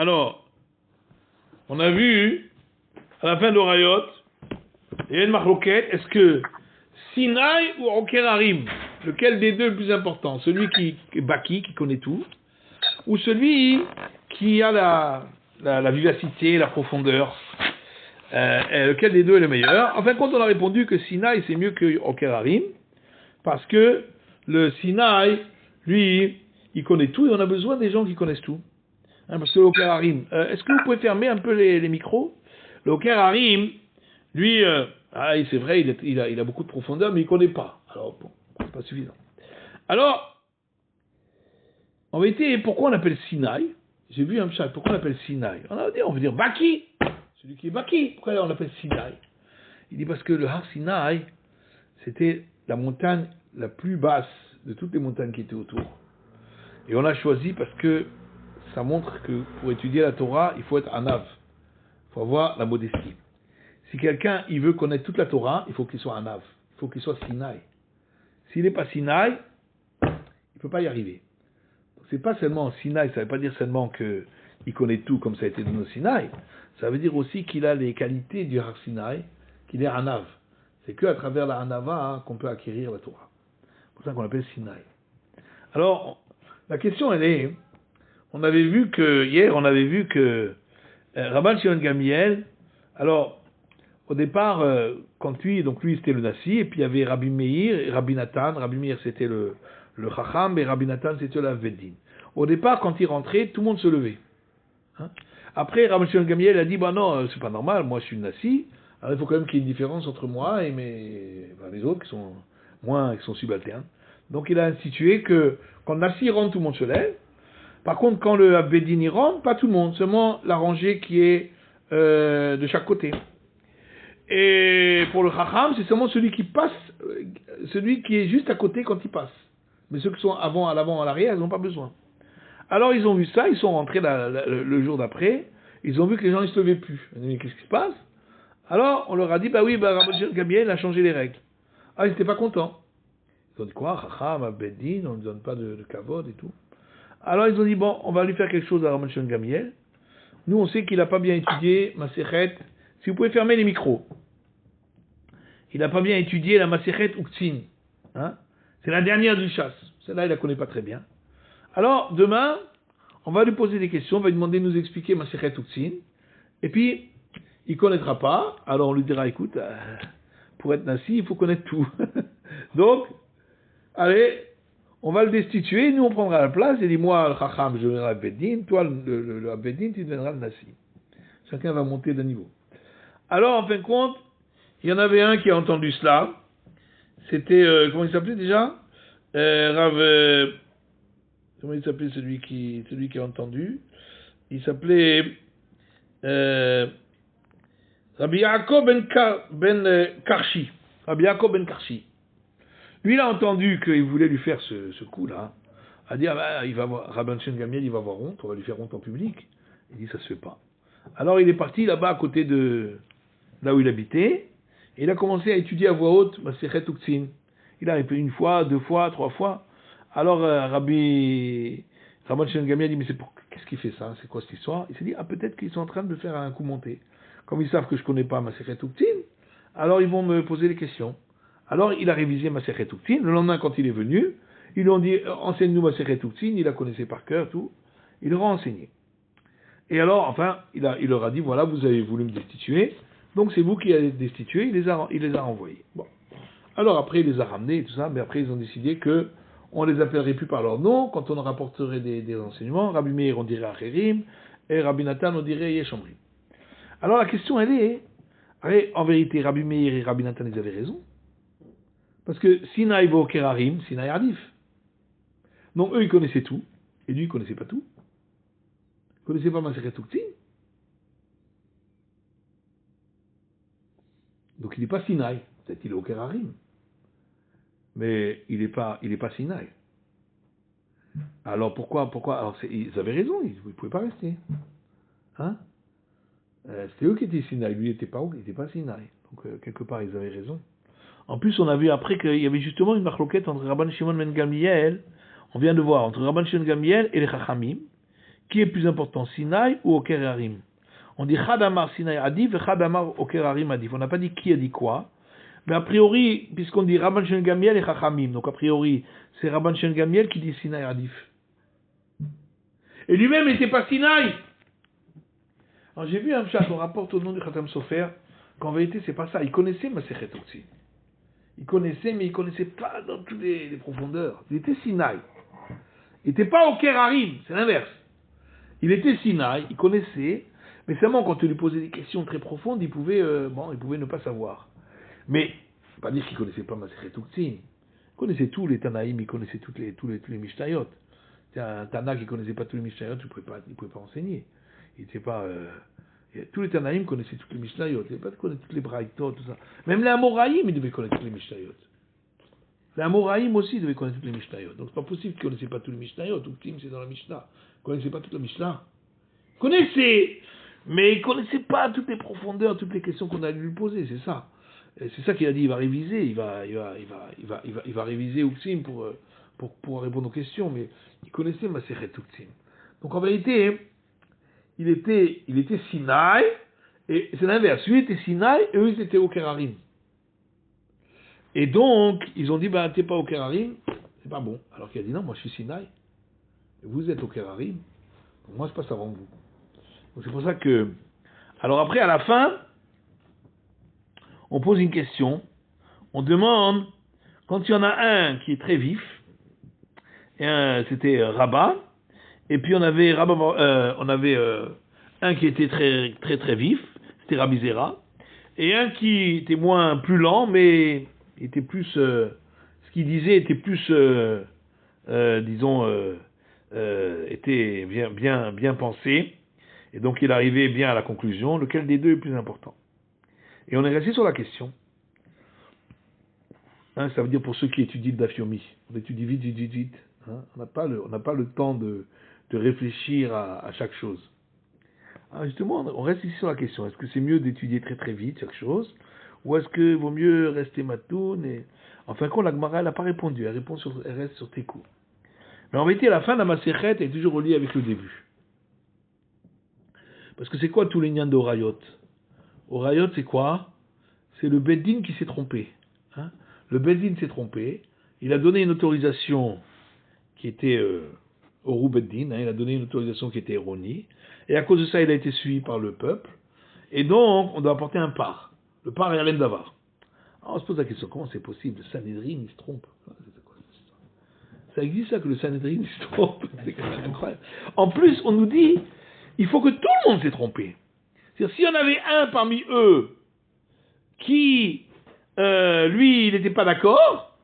Alors, on a vu, à la fin de Rayot, il y a une marloquette, est-ce que Sinaï ou Okerarim, lequel des deux est le plus important? Celui qui est Baki, qui connaît tout, ou celui qui a la vivacité, la profondeur? Lequel des deux est le meilleur? En fin de compte, on a répondu que Sinaï c'est mieux que Okerarim, parce que le Sinaï, lui, il connaît tout et on a besoin des gens qui connaissent tout. Parce que l'Okerarim, est-ce que vous pouvez fermer un peu les micros? L'Okerarim, lui, c'est vrai, il a beaucoup de profondeur, mais il ne connaît pas. Alors, bon, c'est pas suffisant. Alors, en vérité, pourquoi on appelle Sinaï? J'ai vu un chat, pourquoi on appelle Sinaï? On veut dire Baki, celui qui est Baki. Pourquoi on l'appelle Sinaï? Il dit parce que le Har Sinaï, c'était la montagne la plus basse de toutes les montagnes qui étaient autour. Et on l'a choisi parce que ça montre que pour étudier la Torah, il faut être anav. Il faut avoir la modestie. Si quelqu'un il veut connaître toute la Torah, il faut qu'il soit anav. Il faut qu'il soit Sinaï. S'il n'est pas Sinaï, il ne peut pas y arriver. C'est pas seulement Sinaï, ça ne veut pas dire seulement qu'il connaît tout comme ça a été donné au Sinaï. Ça veut dire aussi qu'il a les qualités du Har Sinaï, qu'il est anav. C'est qu'à travers la anava qu'on peut acquérir la Torah. C'est pour ça qu'on l'appelle Sinaï. Alors, la question elle est, hier on avait vu que Rabban Shimon Gamiel, alors au départ, quand lui c'était le Nassi, et puis il y avait Rabbi Meir et Rabbi Nathan. Rabbi Meir c'était le Chacham et Rabbi Nathan c'était le Avvedin. Au départ, quand il rentrait, tout le monde se levait. Après, Rabban Shimon Gamiel a dit, non, c'est pas normal, moi je suis le Nassi, alors il faut quand même qu'il y ait une différence entre moi et les autres qui sont subalternes. Donc il a institué que quand le Nassi rentre, tout le monde se lève. Par contre, quand le Abedin y rentre, pas tout le monde, seulement la rangée qui est de chaque côté. Et pour le Chacham, c'est seulement celui qui passe, celui qui est juste à côté quand il passe. Mais ceux qui sont à l'avant, à l'arrière, ils n'ont pas besoin. Alors ils ont vu ça, ils sont rentrés le jour d'après, ils ont vu que les gens ne se levaient plus. Ils ont dit, mais qu'est-ce qui se passe? Alors on leur a dit, Rabbi Gabriel a changé les règles. Ah, ils n'étaient pas contents. Ils ont dit quoi? Chacham, Abedin, on ne donne pas de kavod et tout. Alors ils ont dit, bon, on va lui faire quelque chose à Rabban Shimon Gamiel. Nous, on sait qu'il n'a pas bien étudié Masechet. Si vous pouvez fermer les micros. Il n'a pas bien étudié la Masechet Uktzin. C'est la dernière du chasse. Celle-là, il ne la connaît pas très bien. Alors, demain, on va lui poser des questions, on va lui demander de nous expliquer Masechet Uktzin. Et puis, il ne connaîtra pas. Alors, on lui dira, écoute, pour être Nassi, il faut connaître tout. Donc, allez, on va le destituer, nous on prendra la place, et dit moi le Chacham je deviendrai Abedin, toi le Abedin tu deviendras le Nassi. Chacun va monter d'un niveau. Alors en fin de compte, il y en avait un qui a entendu cela, c'était, comment il s'appelait déjà? Comment il s'appelait celui qui a entendu? Il s'appelait Rabbi Yaakov ben Karshi. Rabbi Yaakov ben Karshi. Lui, il a entendu qu'il voulait lui faire ce coup-là, a dit, il va voir, Rabban Shimon Gamiel, il va avoir honte, on va lui faire honte en public. Il dit, ça se fait pas. Alors il est parti là-bas à côté de là où il habitait, et il a commencé à étudier à voix haute Masechet Uktzin. Il a répété une fois, deux fois, trois fois. Alors Rabban Shimon Gamiel dit, mais qu'est-ce qu'il fait ça? C'est quoi cette histoire? Il s'est dit, peut-être qu'ils sont en train de me faire un coup monté. Comme ils savent que je connais pas Masechet Uktzin, alors ils vont me poser des questions. Alors il a révisé Masechet Uktzin. Le lendemain, quand il est venu, ils lui ont dit, enseigne-nous Masechet Uktzin. Il la connaissait par cœur, tout. Il leur a enseigné. Et alors, enfin, il leur a dit, voilà, vous avez voulu me destituer, donc c'est vous qui allez destituer. Il les a renvoyés. Bon. Alors après, il les a ramenés et tout ça, mais après ils ont décidé que on les appellerait plus par leur nom. Quand on rapporterait des enseignements, Rabbi Meir on dirait Acherim, et Rabbi Nathan on dirait Yeshomrim. Alors la question elle est, en vérité, Rabbi Meir et Rabbi Nathan ils avaient raison. Parce que Sinaï va au Kerarim, Sinaï Ardif. Donc eux ils connaissaient tout, et lui il connaissait pas tout. Il connaissait pas Masechet Uktzin. Donc il n'est pas Sinaï, peut-être il est au Kerarim. Mais il n'est pas Sinaï. Alors pourquoi alors ils avaient raison, ils ne pouvaient pas rester. C'était eux qui étaient Sinaï, lui il n'était pas Sinaï. Donc quelque part ils avaient raison. En plus, on a vu après qu'il y avait justement une marloquette entre Rabban Shimon ben Gamiel, on vient de voir, entre Rabban Shimon Gamiel et les Chachamim, qui est plus important, Sinaï ou Oker Harim? On dit Chad Amar Sinaï Adif et Chad Amar Oker Harim Adif. On n'a pas dit qui a dit quoi. Mais a priori, puisqu'on dit Rabban Shem Gamiel et Chachamim, donc a priori, c'est Rabban Shem Gamiel qui dit Sinaï Adif. Et lui-même n'était pas Sinaï. Alors j'ai vu un chat, on rapporte au nom du Khatam Sofer, qu'en vérité c'est pas ça. Il connaissait Masechet aussi. Il connaissait, mais il connaissait pas dans toutes les profondeurs. Il était Sinaï. Il n'était pas au Kerarim, c'est l'inverse. Il était Sinaï, il connaissait, mais seulement quand on lui posait des questions très profondes, il pouvait ne pas savoir. Mais, pas dire qu'il ne connaissait pas Masechet Uktzin. Il connaissait tous les Tanaïm, il connaissait tous les Mishnayot. C'est un Tana qui ne connaissait pas tous les Mishnayot, il ne pouvait pas enseigner. Il n'était pas... tous les Tanaïm connaissaient toutes les Mishnayot. Il ne devait pas connaître toutes les Braïtot, tout ça. Même les Amoraïm, il devait connaître toutes les Mishnayot. Les Amoraïm aussi devaient connaître toutes les Mishnayot. Donc c'est pas possible qu'ils ne connaissaient pas tous les Mishnayot. Uktzin, c'est dans la Mishnah. Ils ne connaissaient pas toute la Mishnah. Ils connaissaient, mais ils ne connaissaient pas toutes les profondeurs, toutes les questions qu'on allait lui poser, c'est ça. Et c'est ça qu'il a dit, il va réviser, il va réviser Uktzin pour répondre aux questions, mais il connaissait Masechet Uktzin. Donc en vérité, il était Sinaï, et c'est l'inverse. Lui était Sinaï, et eux ils étaient au Kerarim. Et donc, ils ont dit, t'es pas au Kerarim, c'est pas bon. Alors qu'il a dit, non, moi je suis Sinaï, et vous êtes au Kerarim, donc moi je passe avant vous. Donc c'est pour ça que... Alors après, à la fin, on pose une question, on demande, quand il y en a un qui est très vif, et c'était Rabat, et puis on avait un qui était très très très vif, c'était Rabbi Zera, et un qui était plus lent, mais était plus, ce qu'il disait était plus, était bien pensé, et donc il arrivait bien à la conclusion, lequel des deux est plus important. Et on est resté sur la question. Ça veut dire pour ceux qui étudient le Daf Yomi, on étudie vite. On n'a pas le temps de réfléchir à chaque chose. Alors justement, on reste ici sur la question. Est-ce que c'est mieux d'étudier très très vite chaque chose, ou est-ce que vaut mieux rester matoun et... Enfin, quand la Gemara, elle n'a pas répondu, elle reste sur tes coups. Mais en vérité, la fin de la Masechet est toujours reliée avec le début. Parce que c'est quoi tous les nians d'Orayot? Orayot, c'est quoi? C'est le Beddin qui s'est trompé. Le Beddin s'est trompé, il a donné une autorisation qui était Oru Beddin, il a donné une autorisation qui était erronée, et à cause de ça, il a été suivi par le peuple, et donc, on doit apporter un par. Le par est Alem Davar. Alors, on se pose la question, comment c'est possible? Le Sanhedrin, il se trompe. Ça existe ça, que le Sanhedrin, il se trompe. C'est quand même incroyable. En plus, on nous dit, il faut que tout le monde s'est trompé. C'est-à-dire, s'il y en avait un parmi eux qui, lui, il n'était pas d'accord,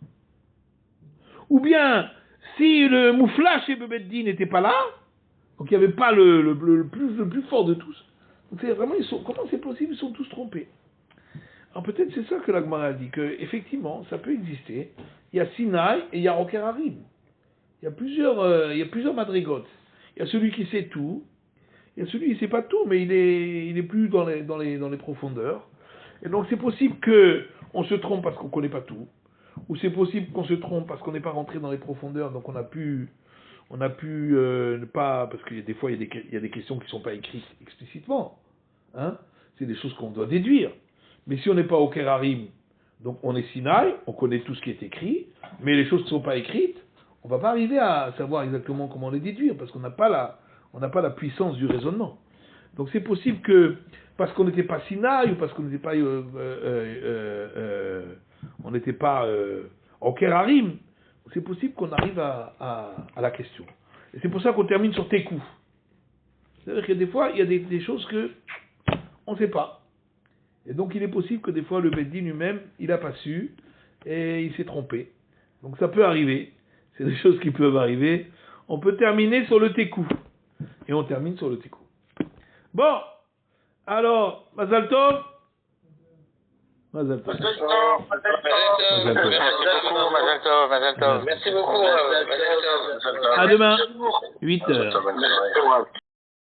ou bien, si le Mouflash et Bebeddin n'étaient pas là, donc il n'y avait pas le plus fort de tous. Donc c'est vraiment, comment c'est possible? Ils sont tous trompés. Alors peut-être c'est ça que la Gemara dit, que effectivement, ça peut exister. Il y a Sinaï et il y a Oker Harim. Il y a plusieurs madrigotes. Il y a celui qui sait tout, il y a celui qui ne sait pas tout, mais il est plus dans les profondeurs. Et donc c'est possible qu'on se trompe parce qu'on ne connaît pas tout, ou c'est possible qu'on se trompe parce qu'on n'est pas rentré dans les profondeurs, donc on a pu ne pas, parce qu'il y a des fois il y a des questions qui ne sont pas écrites explicitement, c'est des choses qu'on doit déduire. Mais si on n'est pas au Kerarim, donc on est Sinaï, on connaît tout ce qui est écrit, mais les choses ne sont pas écrites, on ne va pas arriver à savoir exactement comment les déduire, parce qu'on n'a pas la puissance du raisonnement. Donc c'est possible que, parce qu'on n'était pas Sinaï, ou parce qu'on n'était pas au Kerarim, c'est possible qu'on arrive à la question. Et c'est pour ça qu'on termine sur tes coups. C'est-à-dire que des fois, il y a des choses que on ne sait pas. Et donc il est possible que des fois le Beddin lui-même, il n'a pas su, et il s'est trompé. Donc ça peut arriver. C'est des choses qui peuvent arriver. On peut terminer sur le tekou. Et on termine sur le tekou. Bon, alors, Mazal Tov. Mazal Tov. Merci beaucoup. À demain, 8h.